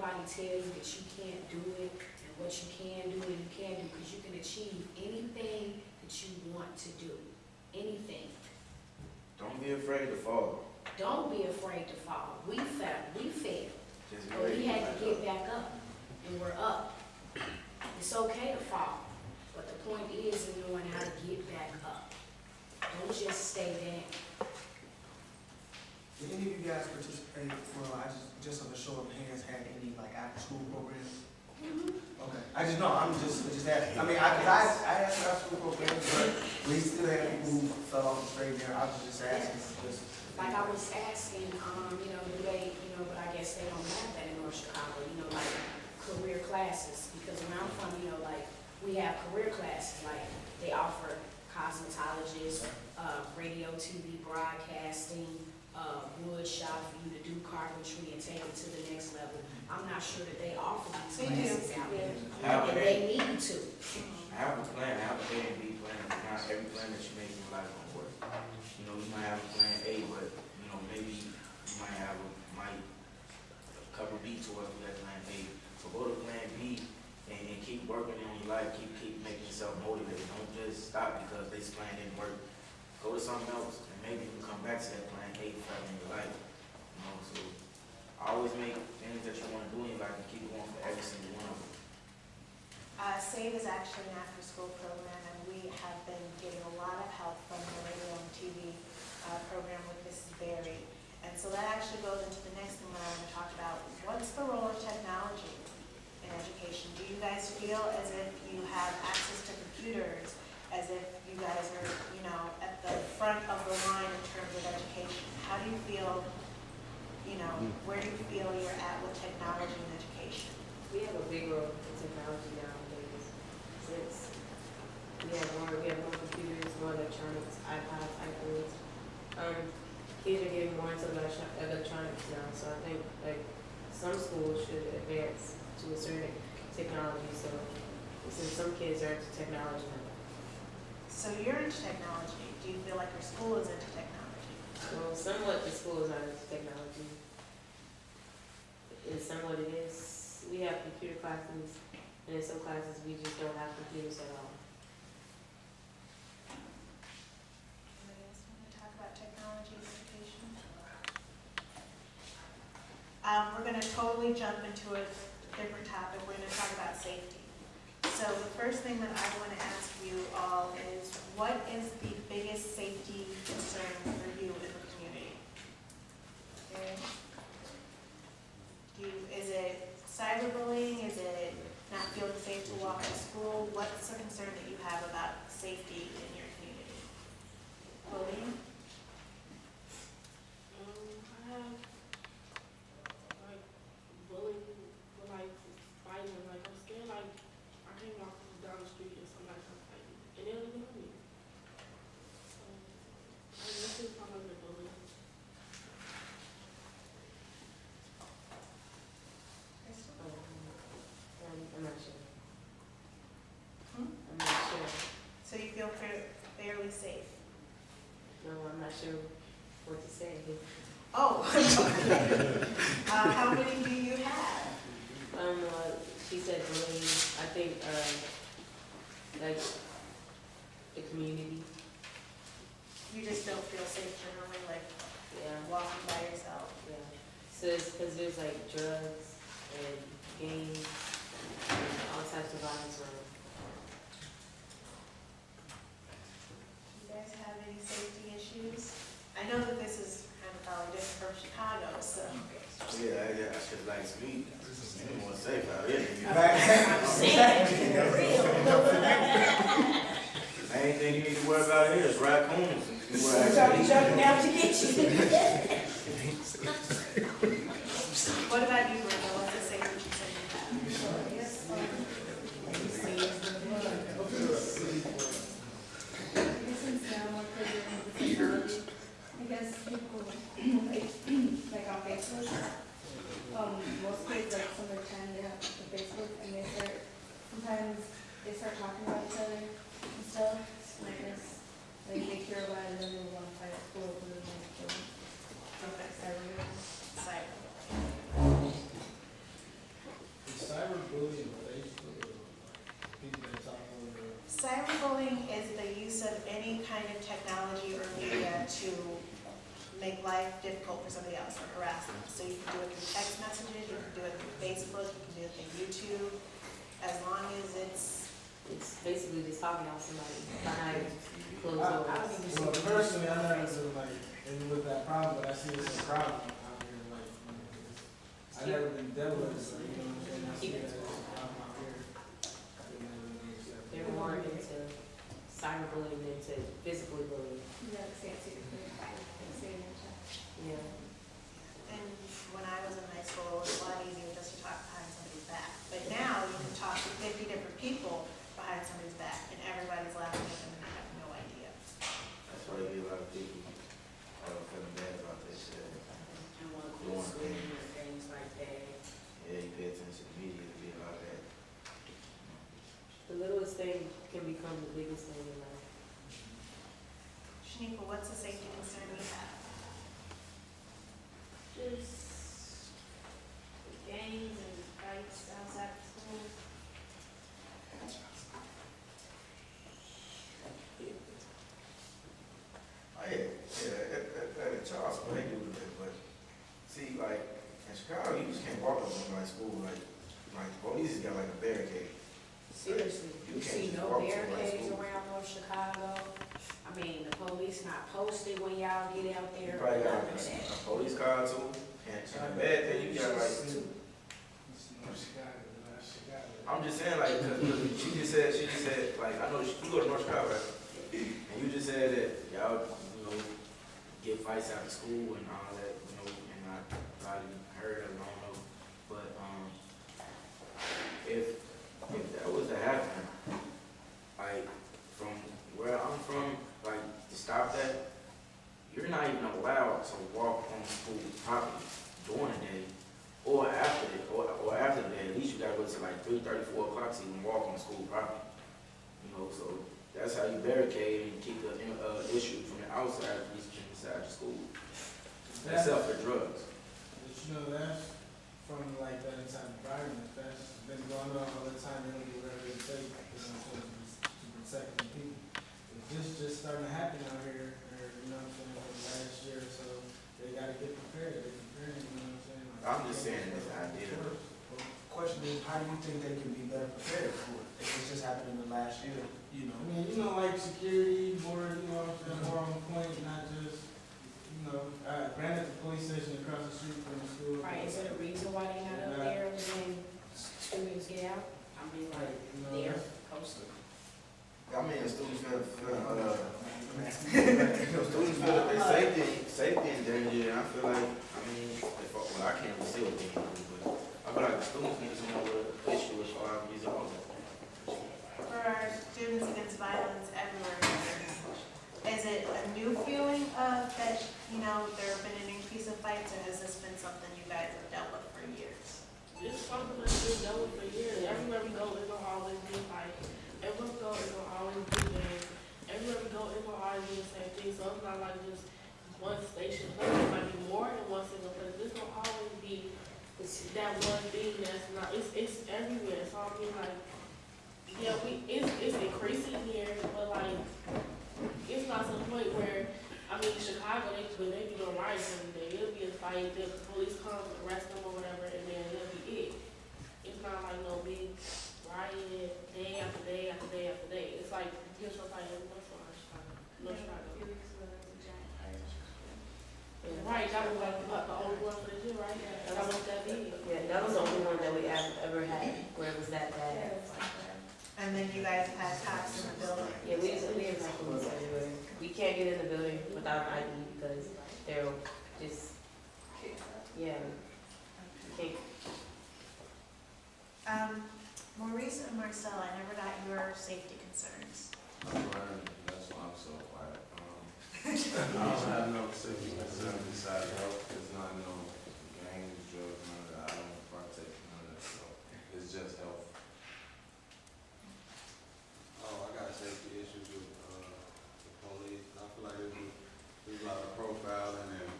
nobody tell you that you can't do it and what you can do and you can't do, because you can achieve anything that you want to do. Anything. Don't be afraid to fall. Don't be afraid to fall. We fell. Just be But ready we to had back to get back up, and we're up. It's okay to fall, but the point is in knowing how to get back up. Don't just stay down. Did any of you guys participate, well, I just on the show of hands, had any like after school programs? Okay, I'm just asking, I mean, I had some after school programs, but we still had people who fell off the straight and narrow. I was just asking, Like I was asking, do they, but I guess they don't have that in North Chicago, like career classes, because where I'm from, like we have career classes, like they offer cosmetologists, radio, TV, broadcasting, wood shop for you to do carpentry and take it to the next level. I'm not sure that they offer these classes out there, and they need to. Have a plan, have a A and B plan. Not every plan that you make in life gonna work. You might have a plan A, but maybe you might cover B towards that plan A. So go to plan B and keep working on your life. Keep making yourself motivated. Don't just stop because this plan didn't work. Go to something else, and maybe you can come back to that plan A forever in your life. So always make things that you want to do in your life and keep going for every single one of them. SAVE is actually an after-school program, and we have been getting a lot of help from the radio and TV program with Mrs. Berry. And so that actually goes into the next thing that I want to talk about. What's the role of technology in education? Do you guys feel as if you have access to computers, as if you guys are, at the front of the line in terms of education? How do you feel, where do you feel you're at with technology and education? We have a big role in technology nowadays. Since we have more computers, more electronics, iPods, iPhones. Kids are getting more into electronics now, so I think like some schools should advance to a certain technology. So since some kids are into technology now. So you're into technology. Do you feel like your school is into technology? Well, somewhat the schools are into technology. And somewhat it is. We have computer classes, and in some classes we just don't have computers at all. Anybody else want to talk about technology and education? We're going to totally jump into a different topic. We're going to talk about safety. So the first thing that I want to ask you all is, what is the biggest safety concern for you in the community? Okay. Is it cyberbullying? Is it not feeling safe to walk to school? What's the concern that you have about safety in your community? Bullying? I have like bullying, but like fighting. Like I'm scared. Like I can't walk down the street and somebody comes fighting, and they'll ignore me. So I guess it's probably the bullying. I'm not sure. Hmm? I'm not sure. So you feel fairly safe? No, I'm not sure what to say. Oh, how many do you have? She said bullying. I think like the community. You just don't feel safe generally, like Yeah. walking by yourself? Yeah. So it's because there's like drugs and gangs and all types of violence around. Do you guys have any safety issues? I know that this is kind of probably different from Chicago, so. Yeah, I should like speed. You're more safe out here than you. I'm saying, real. The main thing you need to worry about here is raccoons. Jumping out to get you. What about you, Brenda? What's the safety concern you have? Since now more prevalent with technology, I guess people like on Facebook, most kids like summer 10 they have the Facebook and sometimes they start talking about each other and stuff like this. Like they care about it and then they want to fight at school and then they kill them. cyberbullying is the use of any kind of technology or media to make life difficult for somebody else or harass them. So you can do it through text messages, you can do it through Facebook, you can do it through YouTube, as long as it's, basically just talking about somebody behind closed I don't doors. even see. Well, personally, I never been like, dealing with that problem, but I see it's a problem out here, like, I never been dealt with it, so, you know what I'm saying? I see it as a problem out here. I didn't ever really accept it. They're more into cyberbullying than to physically bullying. Yeah, fancy. Yeah. and when I was in high school, it was a lot easier just to talk behind somebody's back. But now you can talk to 50 different people behind somebody's back, and everybody's laughing at them and they have no idea. That's why you get a lot of people, feeling bad about this shit. And want to quit school and things like that. Yeah, you pay attention to the media, to be a lot of that. The littlest thing can become the biggest thing in life. Shaniqua, what's the safety concern we have? Just gangs and fights outside the school. Oh, at Charleston, they do that, but see, like, in Chicago, you just can't walk up to my school, like, the police has got like a barricade. Seriously, You you can't see just no walk to the barricades school. around North Chicago. I mean, the police not posted when y'all get out You there. probably got none of that. a police car too, and the bad thing, you got like, I'm just saying, like, cause she just said, like, I know you go to North Chicago, right? And you just said that y'all, get fights after school and all that, and I probably heard of it, I don't know. But, if that was to happen, like, from where I'm from, like, to stop that, you're not even allowed to walk on school property during the day or after it, or after the day. At least you gotta go to like 3:30, 4 o'clock to even walk on school property. So that's how you barricade and keep the issue from the outside, at least inside the school. Except for drugs. But that's from like that inside environment, that's been going on all the time, they don't do whatever it takes, to protect the people. If this just starting to happen out here, or, for the last year or so, they gotta get prepared, they're preparing, you know what I'm saying? Like, I'm just saying this idea. Question is, how do you think they can be better prepared for it? If it's just happened in the last year, I mean, like security, more, more on point, not just, granted the police station across the street from the school. Right, is there a reason why they not up there when students get out? I mean, like, they're posted. I mean, students feel students feel that their safety in danger, and I feel like, I can't really say what they can do, but I feel like the students need to know what issue as far as resolve it. For our students against violence everywhere, is it a new feeling of that, there have been an increase of fights, or has this been something you guys have dealt with for years? It's something that's been dealt with for years. Everywhere we go, it's gonna always be a fight. Everywhere we go, it's gonna always be gangs. Everywhere we go, it's gonna always be the same thing. So it's not like just one station place. It might be more than one single place. It's gonna always be that one thing that's not. It's everywhere. So I mean, like, yeah, it's increasing here, but like, it's not to the point where. Chicago, when they be doing riots every day, it'll be a fight, the police come, arrest them or whatever, and then it'll be it. It's not like no big riot day after day after day after day. It's like, just a fight every once in a while in Chicago. No Chicago. Right, that was like the only one for the year, right? That was that big. Yeah, that was the only one that we ever had where it was that bad. And then you guys had cops in the building? Yeah, we have police everywhere. We can't get in the building without an ID because they're just, yeah. Can't. Maurice and Marcel, I never got your safety concerns. That's why I'm so quiet. I don't have no safety concerns besides health. There's not no gangs, drugs, none of that. I don't partake in none of that. So it's just health. Oh, I got safety issues with the police. I feel like there's a lot of profiling and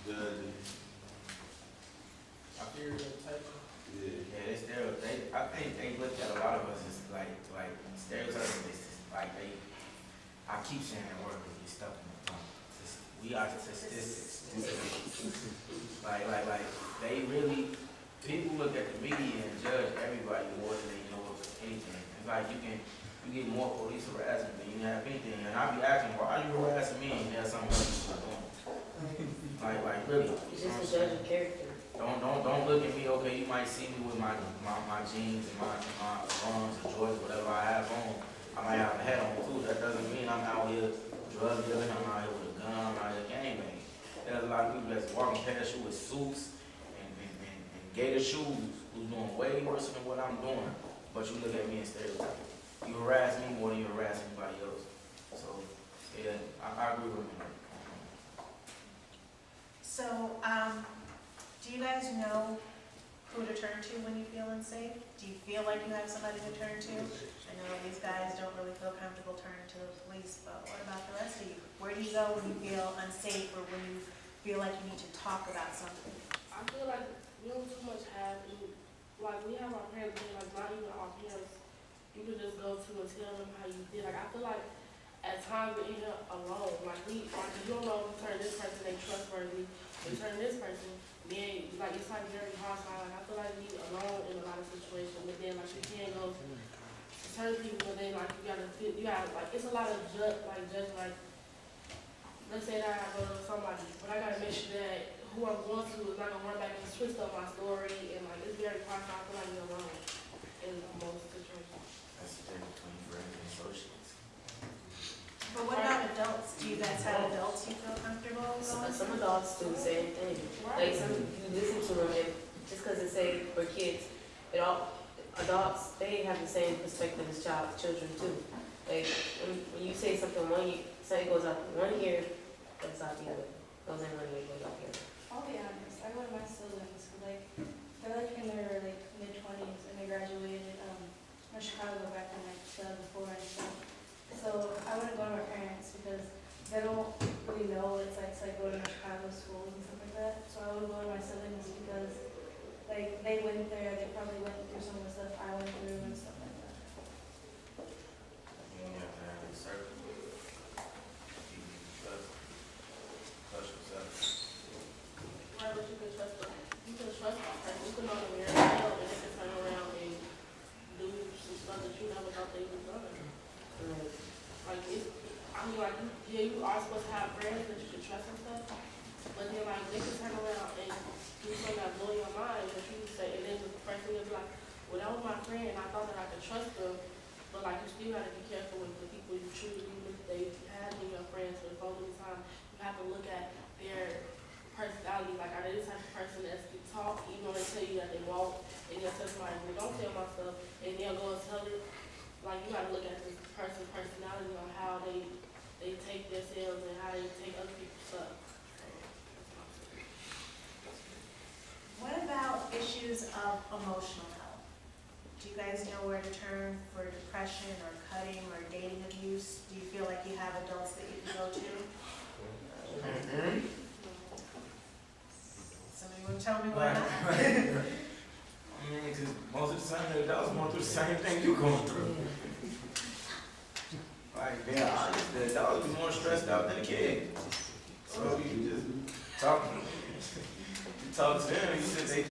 judging. Stereotyping. I think they look at a lot of us as like stereotypes. It's just like I keep saying that word because it's stuck in my tongue. We are statistics. Like, they really, people look at the media and judge everybody more than they know of anything. It's like you get more police harassment than you have anything. And I be asking, why are you harassing me? And there's something else you're doing. Like really. It's just a judge of character. Don't look at me, okay, you might see me with my jeans and my runs or Jordans, whatever I have on. I might have a hat on too. That doesn't mean I'm out here drug dealing, I'm out here with a gun, I'm out here gangbanging. There's a lot of people that's walking past you with suits and gator shoes who's doing way worse than what I'm doing. But you look at me and stereotype. You harass me more than you harass anybody else. So, yeah, I agree with you. So, do you guys know who to turn to when you feel unsafe? Do you feel like you have somebody to turn to? I know these guys don't really feel comfortable turning to the police, but what about the rest of you? Where do you go when you feel unsafe or when you feel like you need to talk about something? I feel like we don't too much have, like we have our parents, but like not even our parents. You can just go to and tell them how you feel. Like I feel like at times we're even alone. Like you don't know if you turn this person, they trustworthy. You turn this person, then like it's like very hostile. Like I feel like we alone in a lot of situations. But then like you can't go to certain people, but then like you gotta like it's a lot of judge like let's say that I go to somebody, but I gotta make sure that who I'm going to is not gonna run back and twist up my story and like it's very hostile. I feel like you're alone in most situations. That's the difference between friends and associates. But what about adults? Do you guys have adults you feel comfortable going to? Some adults do the same thing. Like some, you listen to them and just because they say for kids, adults, they have the same perspective as children too. Like when you say something something goes out one ear, goes out the other. Goes in one ear, goes out the other. I'll be honest, I went to my siblings, like, they're like in their like mid-20s and they graduated from Chicago back in like 2004 and stuff. So I wouldn't go to my parents because they don't really know what it's like to like go to Chicago schools and stuff like that. So I would go to my siblings because like they went there, they probably went through some of the stuff I went through and stuff like that. You only have to have a circle. You trust yourself. Right, but you can trust them. You can trust a person. You can know them very well, and they can turn around and do some stuff that you never thought they would done. Like you are supposed to have friends that you can trust and stuff, but then like they can turn around and do something that blow your mind that you say, and then the person will be like, well, that was my friend, and I thought that I could trust them, but like you still gotta be careful with the people you choose, even if they have been your friends for the whole time. You have to look at their personality. Like, are they the type of person that's to talk, even though they tell you that they won't, and they'll tell somebody, well, don't tell my stuff, and they'll go and tell it. Like, you gotta look at this person's personality on how they take themselves and how they take other people's stuff. What about issues of emotional health? Do you guys know where to turn for depression or cutting or dating abuse? Do you feel like you have adults that you can go to? Somebody want to tell me why not? I mean, because most of the time the adults going through the same thing you're going through. Like, being honest, the adults be more stressed out than the kid. So you just talk to them, you say they